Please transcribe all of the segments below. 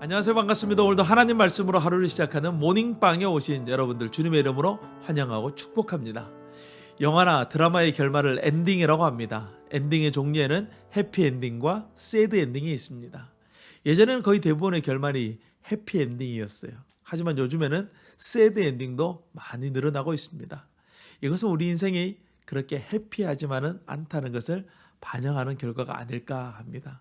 안녕하세요. 반갑습니다. 오늘도 하나님 말씀으로 하루를 시작하는 모닝빵에 오신 여러분들 주님의 이름으로 환영하고 축복합니다. 영화나 드라마의 결말을 엔딩이라고 합니다. 엔딩의 종류에는 해피엔딩과 새드엔딩이 있습니다. 예전에는 거의 대부분의 결말이 해피엔딩이었어요. 하지만 요즘에는 새드엔딩도 많이 늘어나고 있습니다. 이것은 우리 인생이 그렇게 해피하지만은 않다는 것을 반영하는 결과가 아닐까 합니다.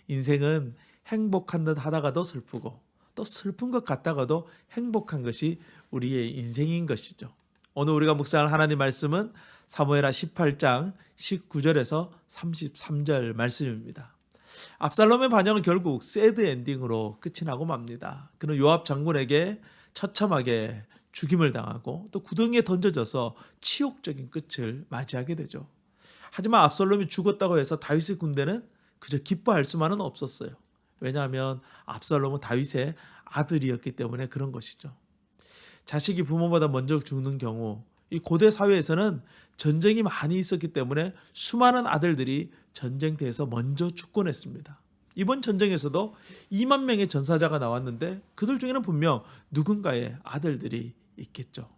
인생은 행복한 듯 하다가도 슬프고 또 슬픈 것 같다가도 행복한 것이 우리의 인생인 것이죠. 오늘 우리가 묵상할 하나님 말씀은 사무엘하 18장 19절에서 33절 말씀입니다. 압살롬의 반영은 결국 새드 엔딩으로 끝이 나고 맙니다. 그는 요압 장군에게 처참하게 죽임을 당하고 또 구덩이에 던져져서 치욕적인 끝을 맞이하게 되죠. 하지만 압살롬이 죽었다고 해서 다윗의 군대는 그저 기뻐할 수만은 없었어요. 왜냐하면 압살롬은 다윗의 아들이었기 때문에 그런 것이죠. 자식이 부모보다 먼저 죽는 경우 이 고대 사회에서는 전쟁이 많이 있었기 때문에 수많은 아들들이 전쟁터에서 먼저 죽곤 했습니다. 이번 전쟁에서도 2만 명의 전사자가 나왔는데 그들 중에는 분명 누군가의 아들들이 있겠죠.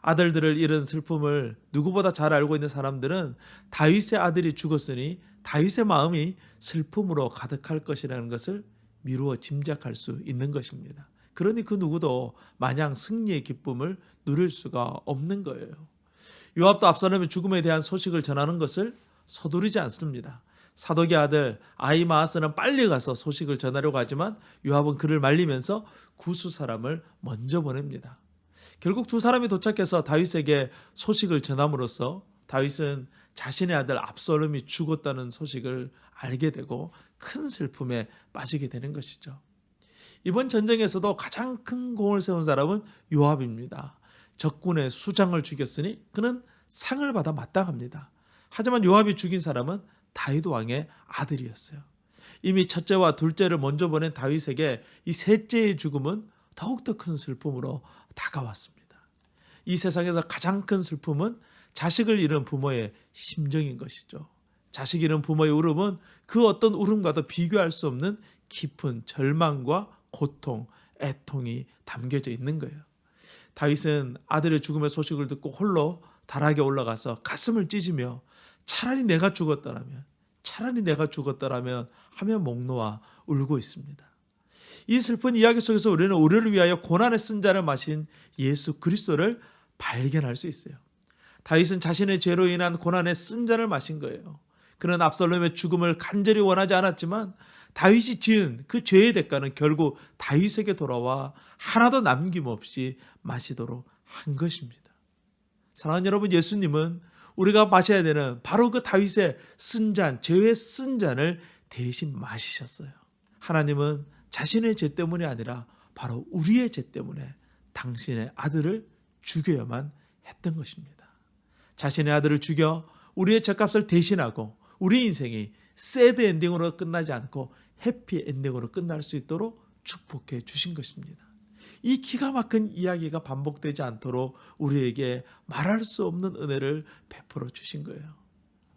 아들들을 잃은 슬픔을 누구보다 잘 알고 있는 사람들은 다윗의 아들이 죽었으니 다윗의 마음이 슬픔으로 가득할 것이라는 것을 미루어 짐작할 수 있는 것입니다. 그러니 그 누구도 마냥 승리의 기쁨을 누릴 수가 없는 거예요. 요압도 압살롬의 죽음에 대한 소식을 전하는 것을 서두르지 않습니다. 사독의 아들 아히마아스는 빨리 가서 소식을 전하려고 하지만 요압은 그를 말리면서 구수 사람을 먼저 보냅니다. 결국 두 사람이 도착해서 다윗에게 소식을 전함으로써 다윗은 자신의 아들 압살롬이 죽었다는 소식을 알게 되고 큰 슬픔에 빠지게 되는 것이죠. 이번 전쟁에서도 가장 큰功을 세운 사람은 요압입니다. 적군의 수장을 죽였으니 그는 상을 받아 마땅합니다. 하지만 요압이 죽인 사람은 다윗 왕의 아들이었어요. 이미 첫째와 둘째를 먼저 보낸 다윗에게 이 셋째의 죽음은 더욱더 큰 슬픔으로 다가왔습니다. 이 세상에서 가장 큰 슬픔은 자식을 잃은 부모의 심정인 것이죠. 자식 잃은 부모의 울음은 그 어떤 울음과도 비교할 수 없는 깊은 절망과 고통, 애통이 담겨져 있는 거예요. 다윗은 아들의 죽음의 소식을 듣고 홀로 다락에 올라가서 가슴을 찢으며 차라리 내가 죽었더라면 하며 목 놓아 울고 있습니다. 이 슬픈 이야기 속에서 우리는 우리를 위하여 고난의 쓴자를 마신 예수 그리스도를 발견할 수 있어요. 다윗은 자신의 죄로 인한 고난의 쓴자를 마신 거예요. 그는 압살롬의 죽음을 간절히 원하지 않았지만 다윗이 지은 그 죄의 대가는 결국 다윗에게 돌아와 하나도 남김없이 마시도록 한 것입니다. 사랑하는 여러분, 예수님은 우리가 마셔야 되는 바로 그 다윗의 쓴 잔, 죄의 쓴 잔을 대신 마시셨어요. 하나님은 자신의 죄 때문이 아니라 바로 우리의 죄 때문에 당신의 아들을 죽여야만 했던 것입니다. 자신의 아들을 죽여 우리의 죄값을 대신하고 우리 인생이 새드 엔딩으로 끝나지 않고 해피 엔딩으로 끝날 수 있도록 축복해 주신 것입니다. 이 기가 막힌 이야기가 반복되지 않도록 우리에게 말할 수 없는 은혜를 베풀어 주신 거예요.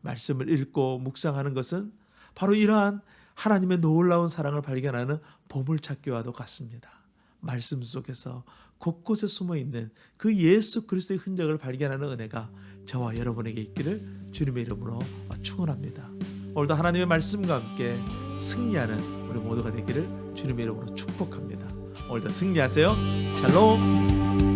말씀을 읽고 묵상하는 것은 바로 이러한 하나님의 놀라운 사랑을 발견하는 보물찾기와도 같습니다. 말씀 속에서 곳곳에 숨어있는 그 예수 그리스도의 흔적을 발견하는 은혜가 저와 여러분에게 있기를 주님의 이름으로 축원합니다. 오늘도 하나님의 말씀과 함께 승리하는 우리 모두가 되기를 주님의 이름으로 축복합니다. 오늘도 승리하세요. 샬롬.